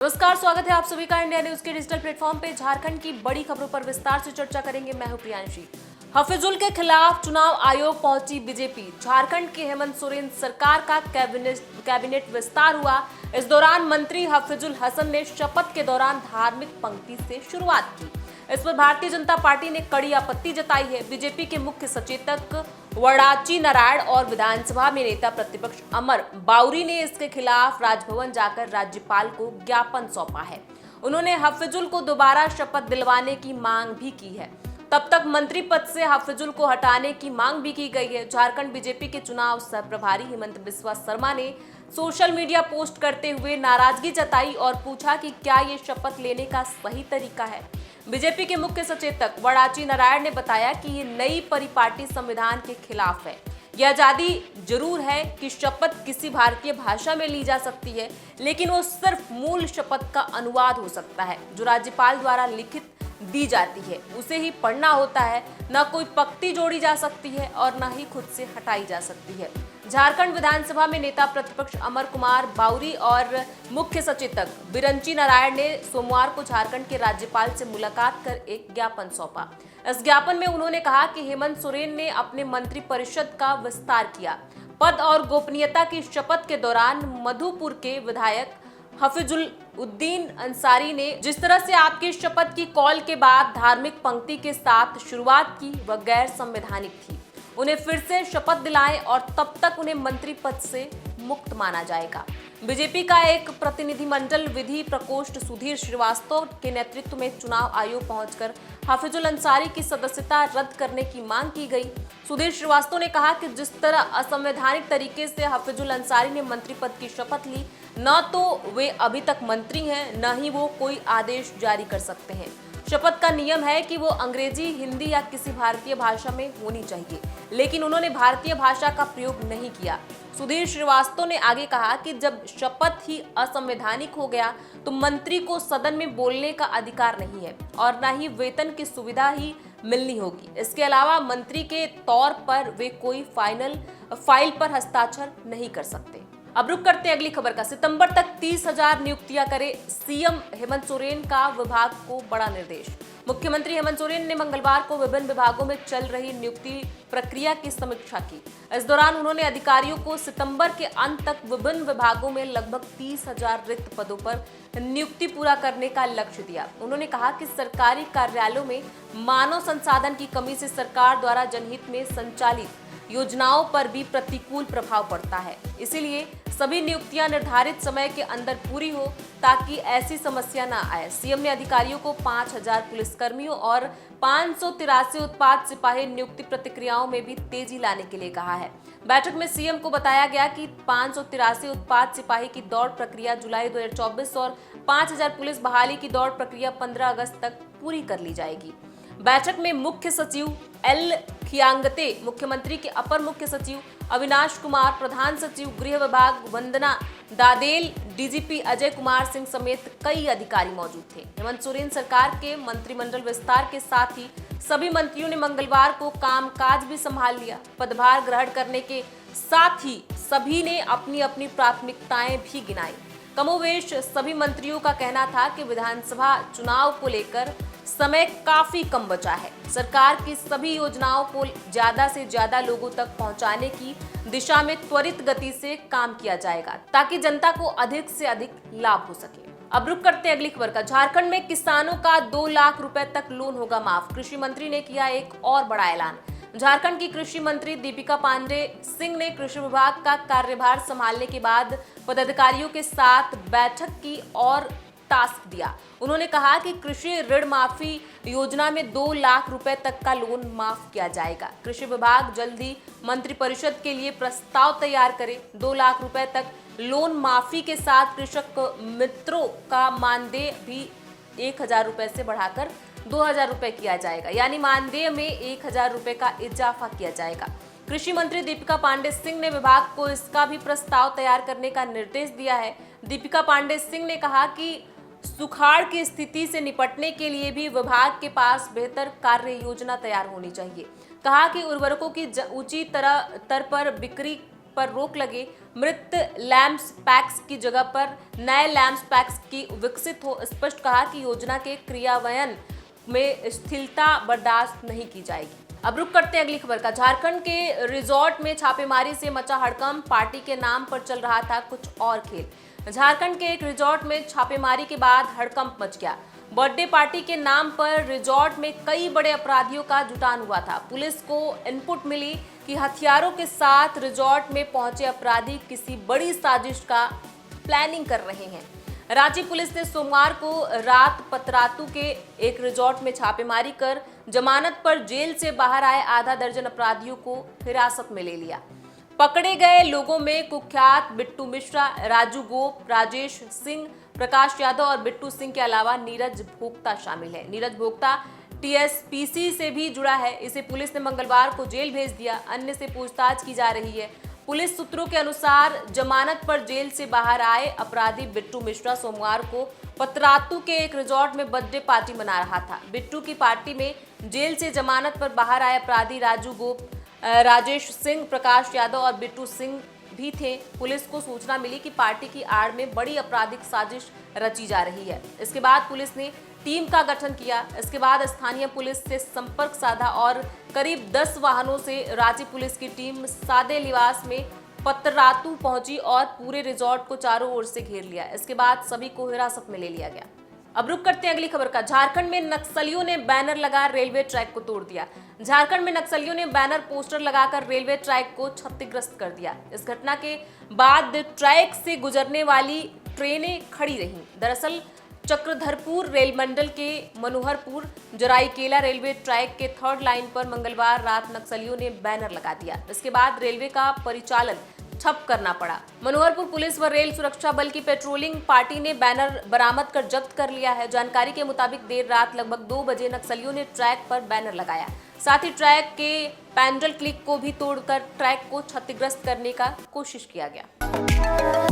नमस्कार, स्वागत है आप सभी का इंडिया न्यूज के डिजिटल प्लेटफॉर्म पे। झारखंड की बड़ी खबरों पर विस्तार से चर्चा करेंगे। मैं हूं प्रियांशी। हफीजुल के खिलाफ चुनाव आयोग पहुंची बीजेपी। झारखंड की हेमंत सोरेन सरकार का कैबिनेट विस्तार हुआ। इस दौरान मंत्री हफीजुल हसन ने शपथ के दौरान धार्मिक पंक्ति से शुरुआत की। इस पर भारतीय जनता पार्टी ने कड़ी आपत्ति जताई है। बीजेपी के मुख्य सचेतक वड़ाची नारायण और विधानसभा में नेता प्रतिपक्ष अमर बाउरी ने इसके खिलाफ राजभवन जाकर राज्यपाल को ज्ञापन सौंपा है। उन्होंने हफीजुल को दोबारा शपथ दिलवाने की मांग भी की है। तब तक मंत्री पद से हफीजुल को हटाने की मांग भी की गई है। झारखंड बीजेपी के चुनाव सह प्रभारी हेमंत बिस्वा शर्मा ने सोशल मीडिया पोस्ट करते हुए नाराजगी जताई और पूछा कि क्या ये शपथ लेने का सही तरीका है। बीजेपी के मुख्य सचेतक वड़ाची नारायण ने बताया कि ये नई परिपाटी संविधान के खिलाफ है। यह आजादी जरूर है कि शपथ किसी भारतीय भाषा में ली जा सकती है, लेकिन वो सिर्फ मूल शपथ का अनुवाद हो सकता है जो राज्यपाल द्वारा लिखित दी जाती है, उसे ही पढ़ना होता है। न कोई पंक्ति जोड़ी जा सकती है और न ही खुद से हटाई जा सकती है। झारखंड विधानसभा में नेता प्रतिपक्ष अमर कुमार बाउरी और मुख्य सचेतक बिरंची नारायण ने सोमवार को झारखंड के राज्यपाल से मुलाकात कर एक ज्ञापन सौंपा। इस ज्ञापन में उन्होंने कहा कि हेमंत सोरेन ने अपने मंत्रिपरिषद का विस्तार किया। पद और गोपनीयता की शपथ के दौरान मधुपुर के विधायक हफीजुल उद्दीन अंसारी ने जिस तरह से आपकी शपथ की कॉल के बाद धार्मिक पंक्ति के साथ शुरुआत की, वह गैर संवैधानिक थी। उन्हें फिर से शपथ दिलाएं और तब तक उन्हें मंत्री पद से मुक्त माना जाएगा। बीजेपी का एक प्रतिनिधिमंडल विधि प्रकोष्ठ सुधीर श्रीवास्तव के नेतृत्व में चुनाव आयोग पहुंचकर हफीजुल अंसारी की सदस्यता रद्द करने की मांग की गई। सुधीर श्रीवास्तव ने कहा कि जिस तरह असंवैधानिक तरीके से हफीजुल अंसारी ने मंत्री पद की शपथ ली, न तो वे अभी तक मंत्री हैं, न ही वो कोई आदेश जारी कर सकते हैं। शपथ का नियम है कि वो अंग्रेजी, हिंदी या किसी भारतीय भाषा में होनी चाहिए, लेकिन उन्होंने भारतीय भाषा का प्रयोग नहीं किया। सुधीर श्रीवास्तव ने आगे कहा कि जब शपथ ही असंवैधानिक हो गया तो मंत्री को सदन में बोलने का अधिकार नहीं है और न ही वेतन की सुविधा ही मिलनी होगी। इसके अलावा मंत्री के तौर पर वे कोई फाइल पर हस्ताक्षर नहीं कर सकते। अब रुक करते अगली खबर का। सितंबर तक 30,000 नियुक्तियां करे सीएम हेमंत सोरेन का विभाग को बड़ा निर्देश। मुख्यमंत्री हेमंत सोरेन ने मंगलवार को विभिन्न विभागों में चल रही नियुक्ति प्रक्रिया की समीक्षा की। इस दौरान उन्होंने अधिकारियों को सितंबर के अंत तक विभिन्न विभागों में लगभग 30,000 रिक्त पदों पर नियुक्ति पूरा करने का लक्ष्य दिया। उन्होंने कहा कि सरकारी कार्यालयों में मानव संसाधन की कमी से सरकार द्वारा जनहित में संचालित योजनाओं पर भी प्रतिकूल प्रभाव पड़ता है। इसीलिए सभी नियुक्तियां निर्धारित समय के अंदर पूरी हो ताकि ऐसी समस्या न आए। सीएम ने अधिकारियों को 5,000 पुलिसकर्मियों और 583 उत्पाद सिपाही नियुक्ति प्रक्रियाओं में भी तेजी लाने के लिए कहा है। बैठक में सीएम को बताया गया कि 583 उत्पाद सिपाही की दौड़ प्रक्रिया जुलाई 2024 और 5,000 पुलिस बहाली की दौड़ प्रक्रिया 15 अगस्त तक पूरी कर ली जाएगी। बैठक में मुख्य सचिव एल खियांगते, मुख्यमंत्री के अपर मुख्य सचिव अविनाश कुमार, प्रधान सचिव गृह विभाग वंदना दादेल, डीजीपी अजय कुमार सिंह समेत कई अधिकारी मौजूद थे। हेमंत सोरेन सरकार के मंत्रिमंडल विस्तार के साथ ही सभी मंत्रियों ने मंगलवार को कामकाज भी संभाल लिया। पदभार ग्रहण करने के साथ ही सभी ने अपनी अपनी प्राथमिकताएं भी गिनाई। कमोवेश सभी मंत्रियों का कहना था कि विधानसभा चुनाव को लेकर समय काफी कम बचा है। सरकार की सभी योजनाओं को ज्यादा से ज्यादा लोगों तक पहुंचाने की दिशा में त्वरित गति से काम किया जाएगा ताकि जनता को अधिक से अधिक लाभ हो सके। अब रुक करते अगली खबर का। झारखंड में किसानों का 2 लाख रुपए तक लोन होगा माफ। कृषि मंत्री ने किया एक और बड़ा ऐलान। झारखंड की कृषि मंत्री दीपिका पांडे सिंह ने कृषि विभाग का कार्यभार संभालने के बाद पदाधिकारियों के साथ बैठक की और टास्क दिया। उन्होंने कहा कि कृषि ऋण माफी योजना में 2 लाख रुपए तक का लोन माफ किया जाएगा। कृषि विभाग जल्द ही मंत्रिपरिषद के लिए प्रस्ताव तैयार करे। 2 लाख रुपए तक लोन माफी के साथ कृषक मित्रों का मानदेय भी 1,000 रुपए से बढ़ाकर 2,000 रुपए किया जाएगा, यानी मानदेय में 1,000 रुपए का इजाफा किया जाएगा। कृषि मंत्री दीपिका पांडे सिंह ने विभाग को इसका भी प्रस्ताव तैयार करने का निर्देश दिया है। दीपिका पांडे सिंह ने कहा कि सुखाड़ की स्थिति से निपटने के लिए भी विभाग के पास बेहतर कार्य योजना तैयार होनी चाहिए। कहा कि उर्वरकों की ऊंची स्तर पर बिक्री पर रोक लगे, मृत लैंप्स पैक्स की जगह पर नए लैंप्स पैक्स की विकसित हो। स्पष्ट कहा कि योजना के क्रियान्वयन में स्थिरता बर्दाश्त नहीं की जाएगी। अब रुक करते हैं अगली खबर का। झारखंड के रिजॉर्ट में छापेमारी से मचा हड़कंप, पार्टी के नाम पर चल रहा था कुछ और खेल। झारखंड के एक रिजॉर्ट में छापेमारी के बाद हड़कंप मच गया। बर्थडे पार्टी के नाम पर रिजॉर्ट में कई बड़े अपराधियों का जुटान हुआ था। पुलिस को इनपुट मिली कि हथियारों के साथ रिजॉर्ट में पहुंचे अपराधी किसी बड़ी साजिश का प्लानिंग कर रहे हैं। रांची पुलिस ने सोमवार को रात पतरातू के एक रिजॉर्ट में छापेमारी कर जमानत पर जेल से बाहर आए आधा दर्जन अपराधियों को हिरासत में ले लिया। पकड़े गए लोगों में कुख्यात बिट्टू मिश्रा, राजू गोप, राजेश सिंह, प्रकाश यादव और बिट्टू सिंह के अलावा नीरज भोक्ता शामिल है। नीरज भोक्ता टीएसपीसी से भी जुड़ा है। इसे पुलिस ने मंगलवार को जेल भेज दिया। अन्य से पूछताछ की जा रही है। पुलिस सूत्रों के अनुसार जमानत पर जेल से बाहर आए अपराधी बिट्टू मिश्रा सोमवार को पतरातू के एक रिजॉर्ट में बर्थडे पार्टी मना रहा था। बिट्टू की पार्टी में जेल से जमानत पर बाहर आए अपराधी राजू गोप, राजेश सिंह, प्रकाश यादव और बिट्टू सिंह भी थे। पुलिस को सूचना मिली कि पार्टी की आड़ में बड़ी आपराधिक साजिश रची जा रही है। इसके बाद पुलिस ने टीम का गठन किया। इसके बाद स्थानीय पुलिस से संपर्क साधा और करीब 10 वाहनों से रांची पुलिस की टीम सादे लिबास में पतरातू पहुंची और पूरे रिजॉर्ट को चारों ओर से घेर लिया। इसके बाद सभी को हिरासत में ले लिया गया। अब रुक करते हैं अगली खबर का। झारखंड में नक्सलियों ने बैनर लगा रेलवे ट्रैक को तोड़ दिया। झारखंड में नक्सलियों ने बैनर पोस्टर लगाकर रेलवे ट्रैक को क्षतिग्रस्त कर दिया। इस घटना के बाद ट्रैक से गुजरने वाली ट्रेनें खड़ी रहीं। दरअसल चक्रधरपुर रेल मंडल के मनोहरपुर जराईकेला रेलवे ट्रैक के 3rd लाइन पर मंगलवार रात नक्सलियों ने बैनर लगा दिया। इसके बाद रेलवे का परिचालन ठप करना पड़ा। मनोहरपुर पुलिस व रेल सुरक्षा बल की पेट्रोलिंग पार्टी ने बैनर बरामद कर जब्त कर लिया है। जानकारी के मुताबिक देर रात लगभग 2 बजे नक्सलियों ने ट्रैक पर बैनर लगाया। साथ ही ट्रैक के पैडल क्लिक को भी तोड़कर ट्रैक को क्षतिग्रस्त करने का कोशिश किया गया।